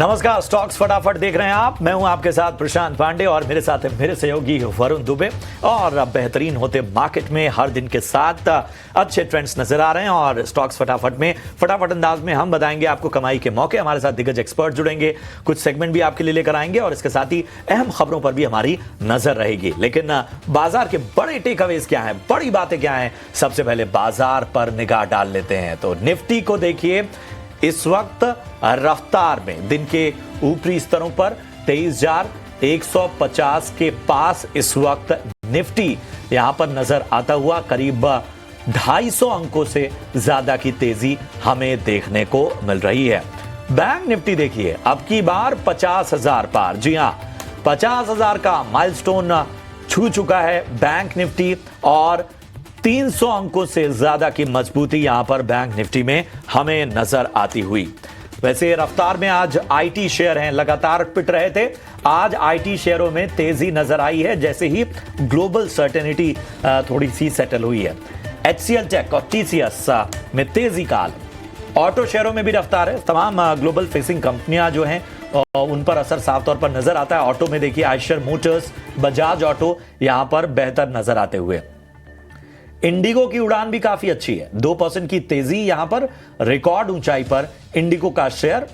नमस्कार, स्टॉक्स फटाफट देख रहे हैं आप। मैं हूं आपके साथ प्रशांत पांडे और मेरे साथ है मेरे सहयोगी वरुण दुबे। और बेहतरीन होते मार्केट में हर दिन के साथ अच्छे ट्रेंड्स नजर आ रहे हैं और स्टॉक्स फटाफट में फटाफट अंदाज में हम बताएंगे आपको कमाई के मौके। हमारे साथ दिग्गज एक्सपर्ट जुड़ेंगे, कुछ सेगमेंट भी आपके लिए लेकर आएंगे और इसके साथ ही अहम खबरों पर भी हमारी नजर रहेगी। लेकिन बाजार के बड़े टेक अवेज क्या है, बड़ी बातें क्या है, सबसे पहले बाजार पर निगाह डाल लेते हैं। तो निफ्टी को देखिए, इस वक्त रफ्तार में दिन के ऊपरी स्तरों पर 23,150 के पास इस वक्त निफ्टी यहां पर नजर आता हुआ करीब 250 अंकों से ज्यादा की तेजी हमें देखने को मिल रही है। बैंक निफ्टी देखिए, अब की बार 50,000 पार, जी हां 50,000 का माइलस्टोन छू चुका है बैंक निफ्टी और 300 अंकों से ज्यादा की मजबूती यहां पर बैंक निफ्टी में हमें नजर आती हुई। वैसे रफ्तार में आज आईटी शेयर हैं, लगातार पिट रहे थे। आज आईटी शेयरों में तेजी नजर आई है जैसे ही ग्लोबल सर्टेनिटी थोड़ी सी सेटल हुई है। HCL टेक और TCS में तेजी का आलम। ऑटो शेयरों में भी रफ्तार है। तमाम ग्लोबल फेसिंग कंपनियां जो हैं उन पर असर साफ तौर पर नजर आता है। ऑटो में देखिए, आयशर मोटर्स, बजाज ऑटो यहां पर बेहतर नजर आते हुए। इंडिगो की उड़ान भी काफी अच्छी है, 2% की तेजी यहां पर, रिकॉर्ड ऊंचाई पर इंडिगो का शेयर।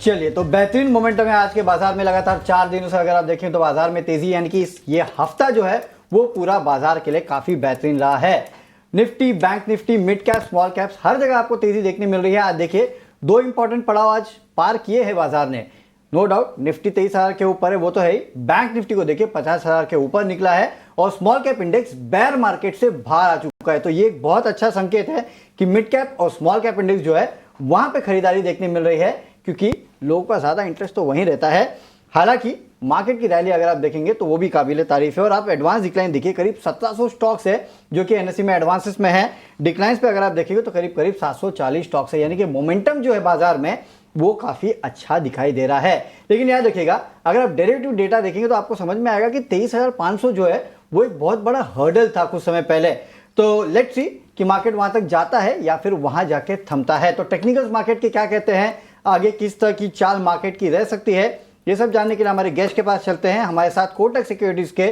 चलिए, तो बेहतरीन मोमेंटम है आज के बाजार में। लगातार 4 दिनों से अगर आप देखें तो बाजार में तेजी, यानी कि ये हफ्ता जो है वो पूरा बाजार के लिए काफी बेहतरीन रहा है। Nifty, bank Nifty, mid cap, small caps, हर जगह आपको तेजी देखने मिल रही है। आज देखिए, 2 इंपॉर्टेंट पड़ाव आज पार किए हैं बाजार ने। नो डाउट निफ्टी 23,000 के ऊपर है, वो तो है ही। बैंक निफ्टी को देखिए 50,000 के ऊपर निकला है और small cap index bear market से बाहर आ चुका है। तो ये एक बहुत अच्छा संकेत है कि मिड कैप और स्मॉल कैप इंडेक्स जो है वहां पे खरीदारी देखने मिल रही है, क्योंकि लोगों का ज्यादा इंटरेस्ट तो वहीं रहता है। हालांकि मार्केट की रैली अगर आप देखेंगे तो वो भी काबिले तारीफ है। और आप एडवांस डिक्लाइन देखिए, करीब 1700 स्टॉक्स है जो कि एनएसई में एडवांसेस में है। डिक्लाइंस पे अगर आप देखेंगे तो करीब 740 स्टॉक्स है, यानी कि मोमेंटम जो है बाजार में वो काफी अच्छा दिखाई दे रहा है। लेकिन याद रखिएगा, अगर आप डेरिवेटिव डेटा देखेंगे तो आपको समझ में आएगा कि 23,500 जो है वो एक बहुत बड़ा हर्डल था कुछ समय पहले। तो लेट्स सी कि मार्केट वहां तक जाता है या फिर वहां जाके थमता है। तो टेक्निकल्स मार्केट के क्या कहते हैं, आगे किस तरह की चाल मार्केट की रह सकती है, ये सब जानने के लिए हमारे गेस्ट के पास चलते हैं। हमारे साथ कोटक सिक्योरिटीज के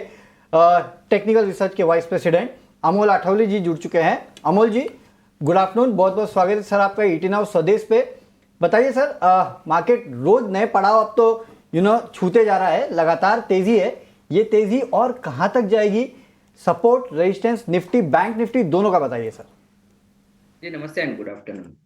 टेक्निकल रिसर्च के वाइस प्रेसिडेंट अमोल आठवले जी जुड़ चुके हैं। अमोल जी, गुड आफ्टरनून, बहुत बहुत स्वागत है सर आपका ईटी नाउ स्वदेश पे। बताइए सर, मार्केट रोज नए पड़ाव अब तो छूते जा रहा है, लगातार तेजी है। ये तेजी और कहां तक जाएगी? Support, resistance, Nifty, bank Nifty दोनों का बताइए सर। जी नमस्ते एंड गुड आफ्टरनून।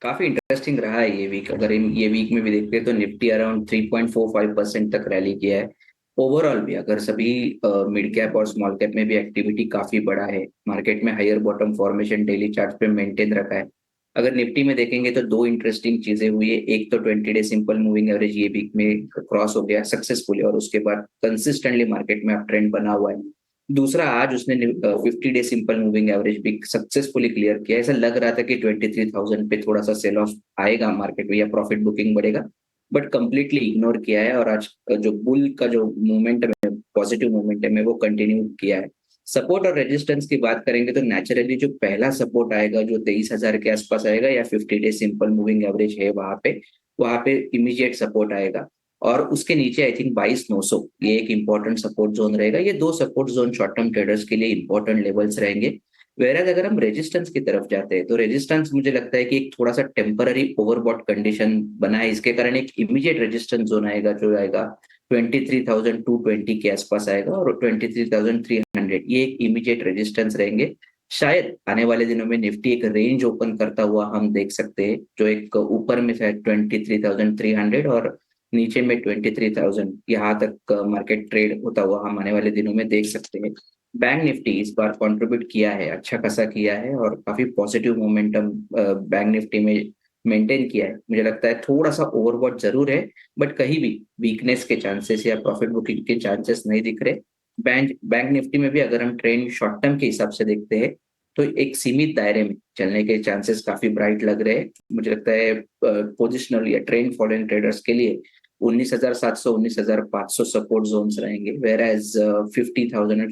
काफी इंटरेस्टिंग रहा है ये वीक। अगर ये वीक में भी देखते हैं तो निफ्टी अराउंड 3.45% तक रैली किया है। ओवरऑल भी अगर सभी मिड कैप और स्मॉल कैप में भी एक्टिविटी काफी बड़ा है। मार्केट में higher bottom formation daily chart पे मेंटेन रखा है। अगर निफ्टी में देखेंगे तो 2 इंटरेस्टिंग चीजें हुई है। एक तो 20 डे सिंपल मूविंग एवरेज ये वीक में क्रॉस हो गया सक्सेसफुली और उसके बाद कंसिस्टेंटली मार्केट में अप ट्रेंड बना हुआ है। दूसरा, आज उसने 50 डे सिंपल मूविंग एवरेज भी सक्सेसफुली क्लियर किया। ऐसा लग रहा था कि 23,000 पे थोड़ा सा सेल ऑफ आएगा मार्केट में या प्रॉफिट बुकिंग बढ़ेगा, बट कंप्लीटली इग्नोर किया है और आज जो बुल का जो मोमेंटम है, पॉजिटिव मोमेंटम है, वो कंटिन्यू किया है। सपोर्ट और रेजिस्टेंस की बात करेंगे तो नेचुरली जो पहला सपोर्ट आएगा जो 23,000 के आसपास आएगा या 50 डे सिंपल मूविंग एवरेज है वहां पे इमीडिएट सपोर्ट आएगा। और उसके नीचे आई थिंक 22,900 ये एक इंपॉर्टेंट सपोर्ट जोन रहेगा। ये 2 support zone short term traders के लिए इंपॉर्टेंट लेवल्स रहेंगे। वेराज अगर हम रेजिस्टेंस की तरफ जाते हैं तो रेजिस्टेंस मुझे लगता है कि एक थोड़ा सा टेम्पररी ओवरबॉट कंडीशन बना है। इसके कारण एक इमीडिएट रेजिस्टेंस जोन आएगा जो आएगा 23,220 के आसपास आएगा और 23,300 ये एक इमीडिएट रेजिस्टेंस रहेंगे। शायद आने वाले दिनों में निफ्टी एक रेंज ओपन करता हुआ हम देख सकते हैं, जो एक ऊपर में है 23,300 और नीचे में 23,000 यहाँ तक मार्केट ट्रेड होता हुआ हम आने वाले दिनों में देख सकते हैं। बैंक निफ्टी इस बार कंट्रीब्यूट किया है, अच्छा खासा किया है और काफी पॉजिटिव मोमेंटम बैंक निफ्टी में मेंटेन किया है। मुझे लगता है थोड़ा सा ओवरबॉट जरूर है, बट कहीं भी वीकनेस के चांसेस या प्रॉफिट बुकिंग के चांसेस नहीं दिख रहे। बैंक निफ्टी में भी अगर हम ट्रेंड शॉर्ट टर्म के हिसाब से देखते हैं तो एक सीमित दायरे में चलने के चांसेस काफी ब्राइट लग रहे हैं। मुझे लगता है पोजिशनल या ट्रेंड फॉलोइंग ट्रेडर्स के लिए 19,700 19,500 सपोर्ट जोन्स रहेंगे, वेयर एज 50,000 और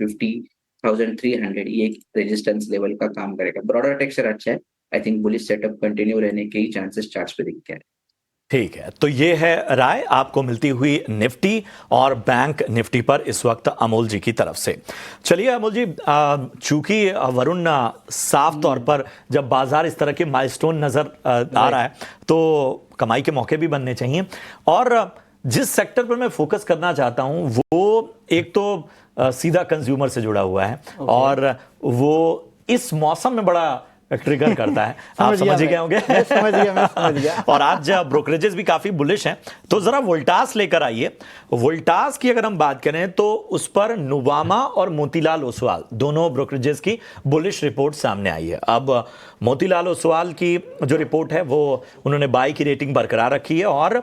50,300 ये एक रेजिस्टेंस लेवल का काम करेगा। ब्रॉडर टेक्सचर अच्छा है, I think bullish setup continue रहने के ही चांसेस चार्ट्स पे दिख रहे हैं। ठीक है, तो ये है राय आपको मिलती हुई निफ्टी और बैंक निफ्टी पर इस वक्त अमोल जी की तरफ से। चलिए अमोल जी, चूंकि वरुण साफ तौर पर जब बाजार इस तरह के माइलस्टोन नजर आ रहा है तो कमाई के मौके भी बनने चाहिए। और जिस सेक्टर पर मैं फोकस करना चाहता हूं वो एक तो सीधा कंज्यूमर से जुड़ा हुआ है और वो इस मौसम में बड़ा ट्रिगर करता है। आप समझ ही गए होंगे। मैं समझ गया। और आज ब्रोकरेजेस भी काफी बुलिश हैं, तो जरा वोल्टास लेकर आइए। वोल्टास की अगर हम बात करें तो उस पर नुवामा और मोतीलाल ओसवाल दोनों ब्रोकरेजेस की बुलिश रिपोर्ट सामने आई है। अब मोतीलाल ओसवाल की जो रिपोर्ट है वो उन्होंने बाई की रेटिंग बरकरार रखी है और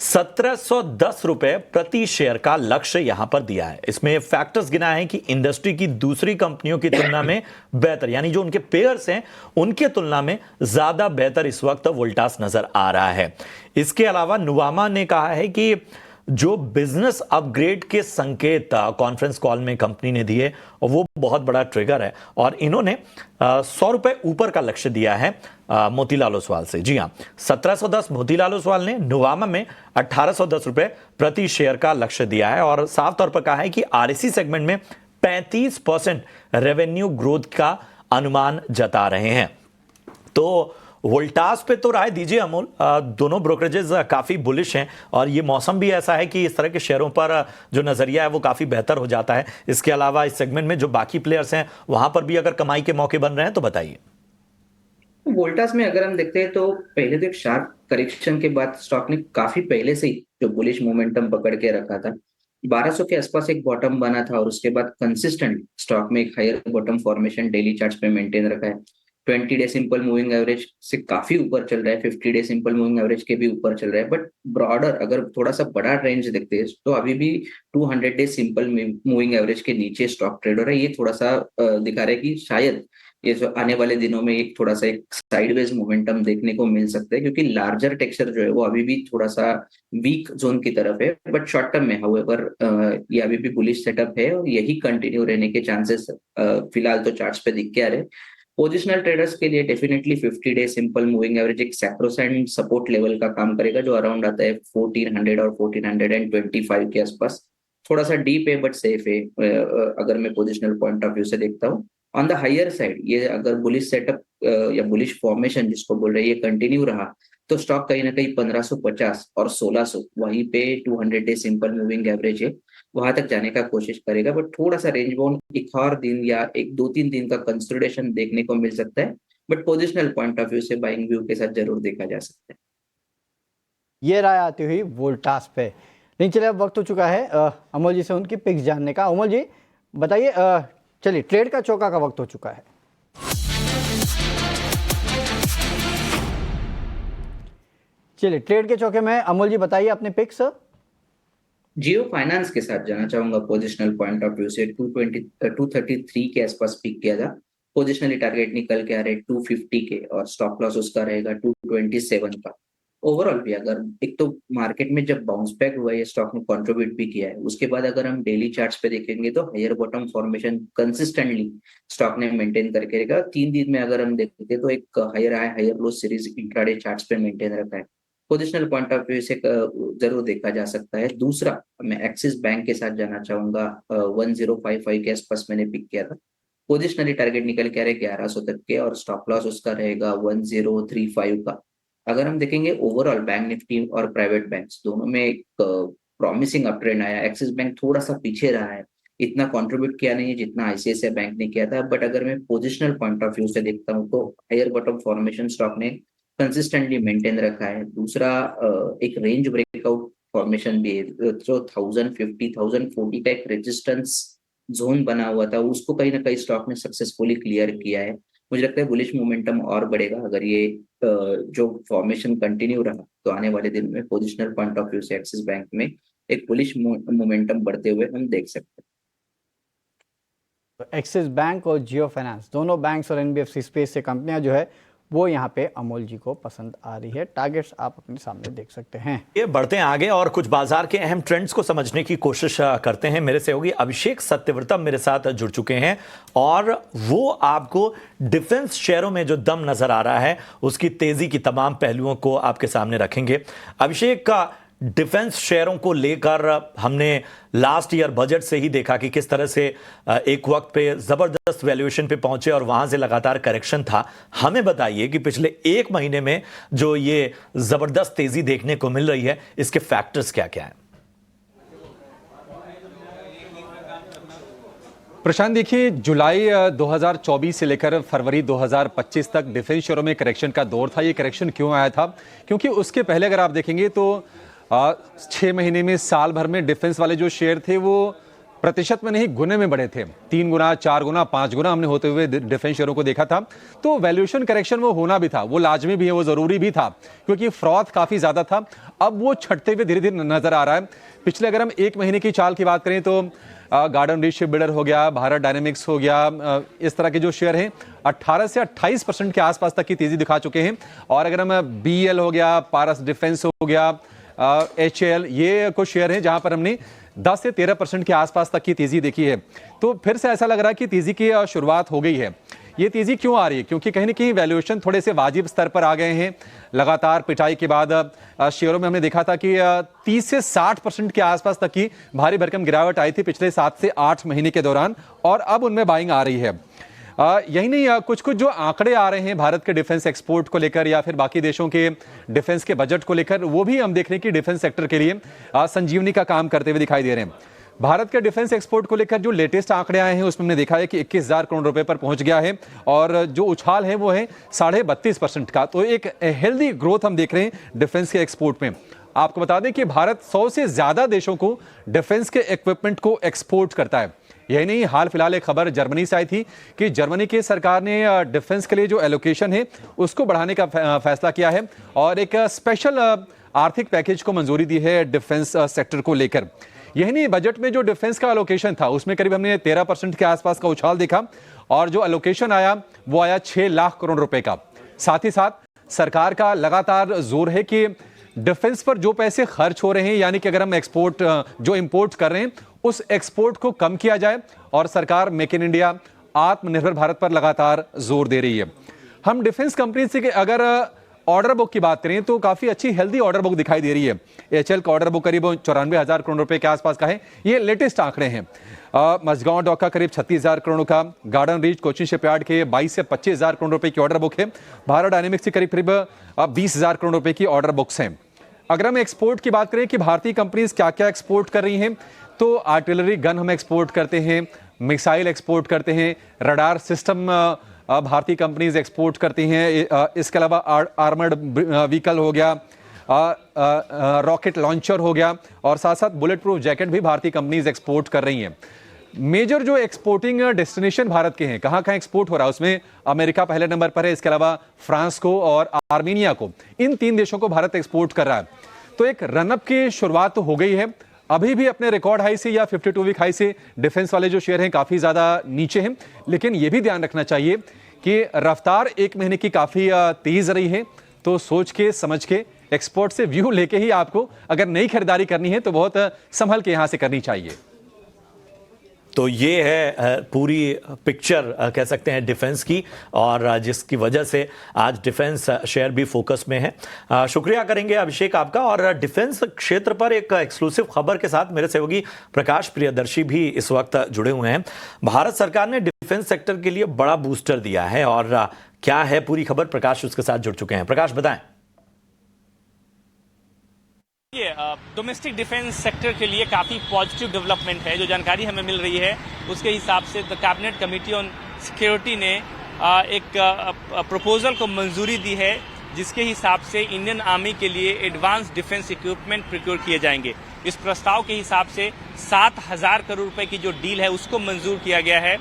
1710 रुपए प्रति शेयर का लक्ष्य यहां पर दिया है। इसमें फैक्टर्स गिना है कि इंडस्ट्री की दूसरी कंपनियों की तुलना में बेहतर, यानी जो उनके पेयर्स हैं उनके तुलना में ज्यादा बेहतर इस वक्त वोल्टास नजर आ रहा है। इसके अलावा नुवामा ने कहा है कि जो बिजनेस अपग्रेड के संकेत कॉन्फ्रेंस कॉल में कंपनी ने दिए वो बहुत बड़ा ट्रिगर है और इन्होंने 100 रुपए ऊपर का लक्ष्य दिया है मोतीलाल ओसवाल से। जी हां, 1710 मोतीलाल ओसवाल ने, नुवामा में 1810 रुपए प्रति शेयर का लक्ष्य दिया है और साफ तौर पर कहा है कि आरएसी सेगमेंट में 35% रेवेन्यू ग्रोथ का अनुमान जता रहे हैं। तो वोल्टास पे तो राय दीजिए अमोल। दोनों ब्रोकरेजेस काफी बुलिश हैं और ये मौसम भी ऐसा है कि इस तरह के शेयरों पर जो नजरिया है वो काफी बेहतर हो जाता है। इसके अलावा इस सेगमेंट में जो बाकी प्लेयर्स हैं वहां पर भी अगर कमाई के मौके बन रहे हैं तो बताइए। वोल्टास में अगर हम देखते हैं तो पहले तो एक शार्प करेक्शन के बाद स्टॉक ने काफी पहले से ही जो बुलिश मोमेंटम पकड़ के रखा था। 1200 के आसपास एक बॉटम बना था और उसके बाद कंसिस्टेंट स्टॉक में एक higher bottom formation daily charts पे मेंटेन रखा है। 20 डे सिंपल मूविंग एवरेज से काफी ऊपर चल रहा है, 50 डे सिंपल मूविंग एवरेज के भी ऊपर चल रहा है। बट ब्रॉडर अगर थोड़ा सा बड़ा रेंज देखते हैं तो अभी भी 200 डे सिंपल मूविंग एवरेज के नीचे स्टॉक ट्रेड हो रहा है। ये थोड़ा सा दिखा रहा है कि शायद ये जो आने वाले दिनों में एक थोड़ा सा एक साइडवेज मोमेंटम देखने को मिल सकता है, क्योंकि लार्जर टेक्सचर जो है वो अभी भी थोड़ा सा वीक जोन की तरफ है। बट शॉर्ट टर्म में हाउएवर ये अभी भी बुलिश सेटअप है और यही कंटिन्यू रहने के चांसेस फिलहाल तो चार्ट्स पे दिख के आ रहे। पोजिशनल ट्रेडर्स के लिए definitely 50 day simple moving average एक सैक्रोसैंट सपोर्ट लेवल का काम करेगा, जो अराउंड आता है 1400 और 1425 के आसपास। थोड़ा सा डीप है बट सेफ है अगर मैं पोजिशनल पॉइंट ऑफ व्यू से देखता हूँ। ऑन द हायर साइड ये अगर बुलिश सेटअप या बुलिश फॉर्मेशन जिसको बोल रहे हैं ये कंटिन्यू रहा तो स्टॉक कहीं ना कहीं 1550 और 1600 वहीं पे 200 डे सिंपल मूविंग एवरेज है वहां तक जाने का कोशिश करेगा। बट थोड़ा सा रेंज बाउंड एक और दिन या एक 2-3 दिन का कंसोलिडेशन देखने को मिल सकता है। But positional point of view से बाइंग व्यू के साथ जरूर देखा जा सकता है। ये राय आती हुई वोल्टास पे। नहीं, चलिए अब वक्त हो चुका है अमोल जी से उनकी पिक्स जानने का। अमोल जी बताइए, चलिए ट्रेड का चौका का वक्त हो चुका है। चलिए ट्रेड के चौके में अमोल जी बताइए अपने पिक्स। जियो फाइनेंस के साथ जाना चाहूंगा पोजिशनल पॉइंट ऑफ व्यू से। 233 के आसपास पिक किया था। पोजिशनली टारगेट निकल के आ रहे 250 के और स्टॉप लॉस उसका रहेगा 227 का। ओवरऑल भी अगर एक तो मार्केट में जब बाउंस बैक हुआ है स्टॉक ने कंट्रीब्यूट भी किया है, उसके बाद अगर हम डेली चार्ट्स पे देखेंगे तो higher bottom formation consistently stock ने मेंटेन करके रहेगा। 3 दिन में अगर हम देखते तो एक higher high higher low series intraday charts पे मेंटेन रखा है। पोजिशनल पॉइंट ऑफ व्यू से जरूर देखा जा सकता है। दूसरा मैं एक्सिस बैंक के साथ जाना चाहूंगा। 1055 के आसपास मैंने पिक किया था। पोजिशनली टारगेट निकल के आ रहे 1100 तक के और स्टॉप लॉस उसका रहेगा 1035 का। अगर हम देखेंगे ओवरऑल बैंक निफ्टी और प्राइवेट बैंक्स दोनों में एक प्रॉमिसिंग अप ट्रेंड आया। एक्सिस बैंक थोड़ा सा पीछे रहा है, इतना कंट्रीब्यूट किया नहीं है जितना आईसीआईसीआई बैंक ने किया था। बट अगर मैं पोजिशनल पॉइंट ऑफ व्यू से देखता हूँ तो हायर बॉटम फॉर्मेशन स्टॉक ने कंसिस्टेंटली मेंटेन रखा है। दूसरा एक रेंज ब्रेकआउट फॉर्मेशन भी है, जो 1050 1040 का एक रेजिस्टेंस जोन बना हुआ था उसको कहीं ना कहीं स्टॉक ने सक्सेसफुली क्लियर किया है। मुझे लगता है बुलिश मोमेंटम और बढ़ेगा अगर ये जो फॉर्मेशन कंटिन्यू रहा तो आने वाले दिन में पोजिशनल पॉइंट ऑफ व्यू से एक्सिस बैंक में एक बुलिश मोमेंटम बढ़ते हुए हम देख सकते हैं। एक्सिस बैंक और जियो फाइनेंस दोनों बैंक्स और एनबीएफसी स्पेस से कंपनियां जो है वो यहाँ पे अमोल जी को पसंद आ रही है। टारगेट्स आप अपने सामने देख सकते हैं। ये बढ़ते हैं आगे और कुछ बाजार के अहम ट्रेंड्स को समझने की कोशिश करते हैं। मेरे सहयोगी अभिषेक सत्यव्रता मेरे साथ जुड़ चुके हैं और वो आपको डिफेंस शेयरों में जो दम नजर आ रहा है उसकी तेजी की तमाम पहलुओं को आपके सामने रखेंगे। अभिषेक, का डिफेंस शेयरों को लेकर हमने लास्ट ईयर बजट से ही देखा कि किस तरह से एक वक्त पे जबरदस्त वैल्यूएशन पे पहुंचे और वहां से लगातार करेक्शन था। हमें बताइए कि पिछले एक महीने में जो ये जबरदस्त तेजी देखने को मिल रही है, इसके फैक्टर्स क्या क्या हैं? प्रशांत, देखिए, जुलाई 2024 से लेकर फरवरी 2025 तक डिफेंस शेयरों में करेक्शन का दौर था। ये करेक्शन क्यों आया था? क्योंकि उसके पहले अगर आप देखेंगे तो 6 महीने में, साल भर में डिफेंस वाले जो शेयर थे वो प्रतिशत में नहीं गुने में बढ़े थे। 3 गुना, 4 गुना, 5 गुना हमने होते हुए डिफेंस शेयरों को देखा था। तो वैल्यूएशन करेक्शन वो होना भी था, वो लाजमी भी है, वो जरूरी भी था, क्योंकि फ्रॉड काफी ज्यादा था। अब वो छटते हुए धीरे धीरे नजर आ रहा है। पिछले अगर हम एक महीने की चाल की बात करें तो गार्डन रीच शिपबिल्डर हो गया, भारत डायनेमिक्स हो गया, इस तरह के जो शेयर हैं 18 से 28% के आसपास तक की तेजी दिखा चुके हैं। और अगर हम BEL हो गया, पारस डिफेंस हो गया, HAL, ये कुछ शेयर हैं जहां पर हमने 10 से 13% के आसपास तक की तेजी देखी है। तो फिर से ऐसा लग रहा है कि तेजी की शुरुआत हो गई है। ये तेजी क्यों आ रही है? क्योंकि कहीं ना कहीं वैल्यूएशन थोड़े से वाजिब स्तर पर आ गए हैं। लगातार पिटाई के बाद शेयरों में हमने देखा था कि 30 से 60% के आसपास तक की भारी भरकम गिरावट आई थी पिछले 7 से 8 महीने के दौरान, और अब उनमें बाइंग आ रही है। यही नहीं, कुछ कुछ जो आंकड़े आ रहे हैं भारत के डिफेंस एक्सपोर्ट को लेकर या फिर बाकी देशों के डिफेंस के बजट को लेकर, वो भी हम देख रहे हैं कि डिफेंस सेक्टर के लिए संजीवनी का काम करते हुए दिखाई दे रहे हैं। भारत के डिफेंस एक्सपोर्ट को लेकर जो लेटेस्ट आंकड़े आए हैं उसमें हमने देखा है कि 21,000 करोड़ रुपए पर पहुंच गया है, और जो उछाल है वो है 32.5% का। तो एक हेल्दी ग्रोथ हम देख रहे हैं डिफेंस के एक्सपोर्ट में। आपको बता दें कि भारत 100 से ज्यादा देशों को डिफेंस के इक्विपमेंट को एक्सपोर्ट करता है। यही नहीं, हाल फिलहाल एक खबर जर्मनी से आई थी कि जर्मनी की सरकार ने डिफेंस के लिए जो एलोकेशन है उसको बढ़ाने का फैसला किया है, और एक स्पेशल आर्थिक पैकेज को मंजूरी दी है डिफेंस सेक्टर को लेकर। यही नहीं, बजट में जो डिफेंस का एलोकेशन था उसमें करीब हमने 13% के आसपास का उछाल देखा, और जो एलोकेशन आया वो आया 6 लाख करोड़ रुपए का। साथ ही साथ सरकार का लगातार जोर है कि डिफेंस पर जो पैसे खर्च हो रहे हैं, यानी कि अगर हम एक्सपोर्ट जो इंपोर्ट कर रहे हैं उस एक्सपोर्ट को कम किया जाए, और सरकार मेक इन इंडिया, आत्मनिर्भर भारत पर लगातार जोर दे रही है। हम डिफेंस कंपनी से अगर ऑर्डर बुक की बात करें तो काफी अच्छी हेल्दी ऑर्डर बुक दिखाई दे रही है। HAL का ऑर्डर बुक करीब 94,000 करोड़ रुपए के आसपास का है। ये लेटेस्ट आंकड़े हैं। मझगांव डॉक का करीब 36,000 करोड़ का, गार्डन रीच कोचिन शिपयार्ड के 22 से 25,000 करोड़ रुपए की ऑर्डर बुक है। भारत डायनेमिक्स की करीब 20,000 करोड़ रुपए की ऑर्डर बुक्स हैं। अगर हम एक्सपोर्ट की बात करें कि भारतीय कंपनीज क्या क्या एक्सपोर्ट कर रही हैं, तो आर्टिलरी गन हम एक्सपोर्ट करते हैं, मिसाइल एक्सपोर्ट करते हैं, रडार सिस्टम भारतीय कंपनीज एक्सपोर्ट करती हैं। इसके अलावा आर्मर्ड व्हीकल हो गया, रॉकेट लॉन्चर हो गया, और साथ साथ बुलेट प्रूफ जैकेट भी भारतीय कंपनीज एक्सपोर्ट कर रही हैं। मेजर जो एक्सपोर्टिंग डेस्टिनेशन भारत के हैं, कहां कहां एक्सपोर्ट हो रहा है, उसमें अमेरिका पहले नंबर पर है। इसके अलावा फ्रांस को और आर्मीनिया को, इन 3 देशों को भारत एक्सपोर्ट कर रहा है। तो एक रनअप की शुरुआत तो हो गई है। अभी भी अपने रिकॉर्ड हाई से या 52 वीक हाई से डिफेंस वाले जो शेयर हैं काफी ज्यादा नीचे हैं, लेकिन यह भी ध्यान रखना चाहिए कि रफ्तार एक महीने की काफी तेज रही है। तो सोच के समझ के एक्सपोर्ट से व्यू लेके ही आपको अगर नई खरीदारी करनी है तो बहुत संभल के यहां से करनी चाहिए। तो ये है पूरी पिक्चर कह सकते हैं डिफेंस की, और जिसकी वजह से आज डिफेंस शेयर भी फोकस में है। शुक्रिया करेंगे अभिषेक आपका। और डिफेंस क्षेत्र पर एक एक्सक्लूसिव खबर के साथ मेरे सहयोगी प्रकाश प्रियदर्शी भी इस वक्त जुड़े हुए हैं। भारत सरकार ने डिफेंस सेक्टर के लिए बड़ा बूस्टर दिया है, और क्या है पूरी खबर, प्रकाश उसके साथ जुड़ चुके हैं। प्रकाश, बताएं। ये डोमेस्टिक डिफेंस सेक्टर के लिए काफ़ी पॉजिटिव डेवलपमेंट है। जो जानकारी हमें मिल रही है उसके हिसाब से the cabinet committee on security ने एक प्रपोजल को मंजूरी दी है, जिसके हिसाब से इंडियन आर्मी के लिए एडवांस डिफेंस इक्विपमेंट प्रोक्योर किए जाएंगे। इस प्रस्ताव के हिसाब से 7,000 करोड़ रुपए की जो डील है उसको मंजूर किया गया है,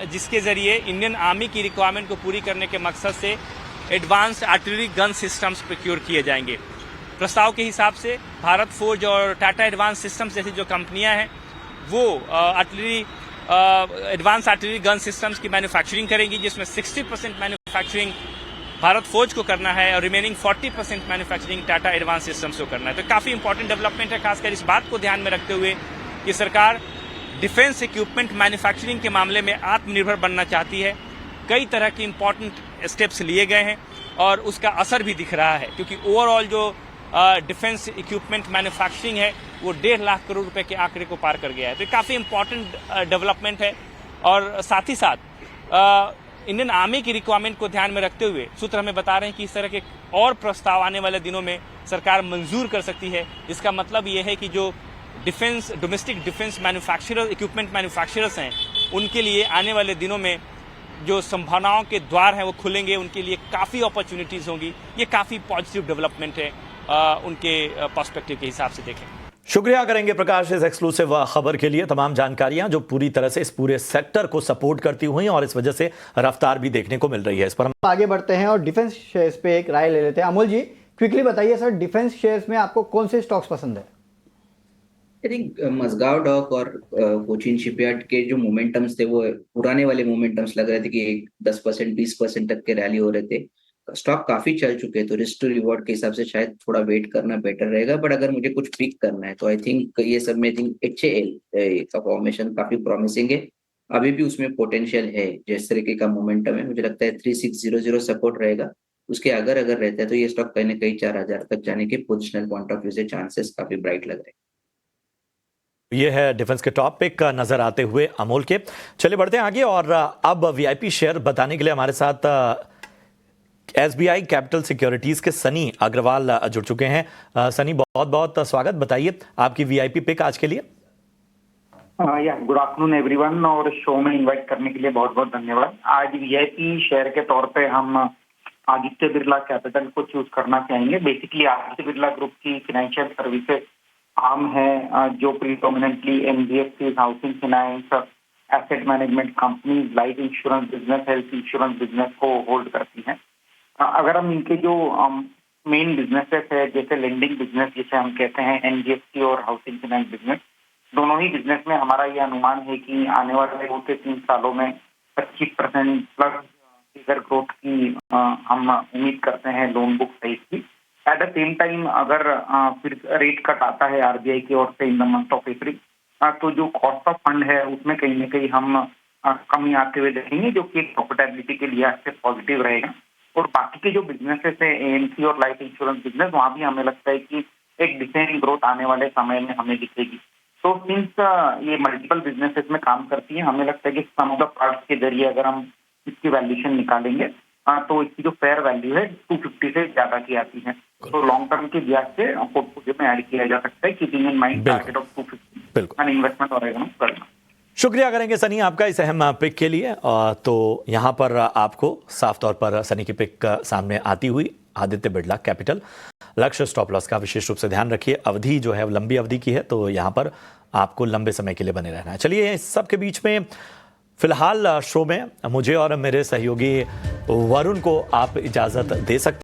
जिसके जरिए इंडियन आर्मी की रिक्वायरमेंट को पूरी करने के मकसद से advance artillery gun systems procure किए जाएंगे। प्रस्ताव के हिसाब से भारत फोर्ज और टाटा एडवांस सिस्टम्स जैसी जो कंपनियां हैं वो एडवांस आर्टिलरी गन सिस्टम्स की मैन्युफैक्चरिंग करेंगी, जिसमें 60% मैन्युफैक्चरिंग भारत फौज को करना है और remaining 40% manufacturing Tata advance systems को करना है। तो काफी इंपॉर्टेंट डेवलपमेंट है, खासकर इस बात को ध्यान में रखते हुए कि सरकार डिफेंस इक्विपमेंट मैन्युफैक्चरिंग के मामले में आत्मनिर्भर बनना चाहती है। कई तरह के इंपॉर्टेंट स्टेप्स लिए गए हैं और उसका असर भी दिख रहा है, क्योंकि ओवरऑल जो डिफेंस इक्विपमेंट मैन्युफैक्चरिंग है वो 1.5 लाख करोड़ रुपए के आंकड़े को पार कर गया है। तो काफी इंपॉर्टेंट डेवलपमेंट है और साथ ही साथ इंडियन आर्मी की रिक्वायरमेंट को ध्यान में रखते हुए सूत्र हमें बता रहे हैं कि इस तरह के और प्रस्ताव आने वाले दिनों में सरकार मंजूर कर सकती है। इसका मतलब ये है कि जो domestic defence manufacturer equipment manufacturers हैं उनके लिए आने वाले दिनों में जो संभावनाओं के द्वार हैं वो खुलेंगे, उनके लिए काफ़ी अपॉर्चुनिटीज़ होंगी। ये काफ़ी पॉजिटिव डेवलपमेंट है उनके पर्सपेक्टिव के हिसाब से देखें। शुक्रिया करेंगे प्रकाश इस एक्सक्लूसिव खबर के लिए। तमाम जानकारियां जो पूरी तरह से इस पूरे सेक्टर को सपोर्ट करती हुई और इस वजह से रफ्तार भी देखने को मिल रही है। इस पर हम आगे बढ़ते हैं और डिफेंस शेयर्स पे एक राय ले लेते हैं। अमोल जी, क्विकली बताइए सर, डिफेंस शेयर्स में आपको कौन से स्टॉक्स पसंद है? आई थिंक मजगांव डॉक और कोचिन शिपयार्ड के जो मोमेंटम्स थे वो पुराने वाले मोमेंटम्स लग रहे थे कि 10% 20% तक के रैली हो रहे थे। स्टॉक काफी चल चुके हैं, तो रिस्क टू रिवॉर्ड के हिसाब से शायद थोड़ा वेट करना बेटर रहेगा। बट अगर मुझे कुछ पिक करना है तो आई थिंक ये सब में HAL का फॉर्मेशन काफी प्रॉमिसिंग है। अभी भी उसमें पोटेंशियल है, जिस तरीके का मोमेंटम है मुझे लगता है 3600 सपोर्ट रहेगा। उसके अगर रहता है तो ये स्टॉक कहीं ना कहीं 4000 तक जाने के पोजिशनल पॉइंट ऑफ व्यू से चांसेस काफी ब्राइट लग रहे हैं। ये है डिफेंस के टॉपिक नजर आते हुए अमोल के। चलिए बढ़ते हैं आगे और अब VIP शेयर बताने के लिए हमारे साथ SBI कैपिटल सिक्योरिटीज के सनी अग्रवाल जुड़ चुके हैं। सनी, बहुत बहुत स्वागत। बताइए आपकी VIP पिक आज के लिए। गुड आफ्टरनून एवरीवन, और शो में इनवाइट करने के लिए बहुत बहुत धन्यवाद। आज VIP शेयर के तौर पे हम आदित्य बिरला कैपिटल को चूज करना चाहेंगे। बेसिकली आदित्य बिरला ग्रुप की फाइनेंशियल सर्विसेज आर्म है जो predominantly NBFC, housing finance, asset management companies, life insurance business, health insurance business को होल्ड करती हैं। अगर हम इनके जो मेन बिजनेसेस है, जैसे लेंडिंग बिजनेस जिसे हम कहते हैं, NBFC और हाउसिंग फाइनेंस बिजनेस, दोनों ही बिजनेस में हमारा ये अनुमान है कि आने वाले 2 से 3 सालों में 25% प्लस फिगर ग्रोथ की हम उम्मीद करते हैं लोन बुक साइज की। एट द सेम टाइम अगर फिर रेट कट आता है RBI की ओर से in the month of April, तो जो कॉस्ट ऑफ फंड है उसमें कहीं ना कहीं हम कमी आते हुए देखेंगे, जो कि प्रॉफिटेबिलिटी के लिए अच्छे पॉजिटिव रहेगा। और बाकी के जो बिजनेसेस है AMC और लाइफ इंश्योरेंस बिजनेस, वहाँ भी हमें लगता है कि एक डिसेंट ग्रोथ आने वाले समय में हमें दिखेगी। तो सिंस ये मल्टीपल बिजनेसेस में काम करती है, हमें लगता है कि सम ऑफ द पार्ट्स के जरिए अगर हम इसकी वैल्यूएशन निकालेंगे तो इसकी जो फेयर वैल्यू है 250 से ज्यादा की आती है। तो लॉन्ग टर्म के ब्याज से पोर्टफोलियो में ऐड किया जा सकता है, keeping in mind target of 250 and investment और करना। शुक्रिया करेंगे सनी आपका इस अहम पिक के लिए। तो यहाँ पर आपको साफ तौर पर सनी की पिक सामने आती हुई आदित्य बिरला कैपिटल। लक्ष्य स्टॉप लॉस का विशेष रूप से ध्यान रखिए। अवधि जो है वो लंबी अवधि की है, तो यहाँ पर आपको लंबे समय के लिए बने रहना है। चलिए इस सब के बीच में फिलहाल शो में मुझे और मेरे सहयोगी वरुण को आप इजाजत दे सकते हैं।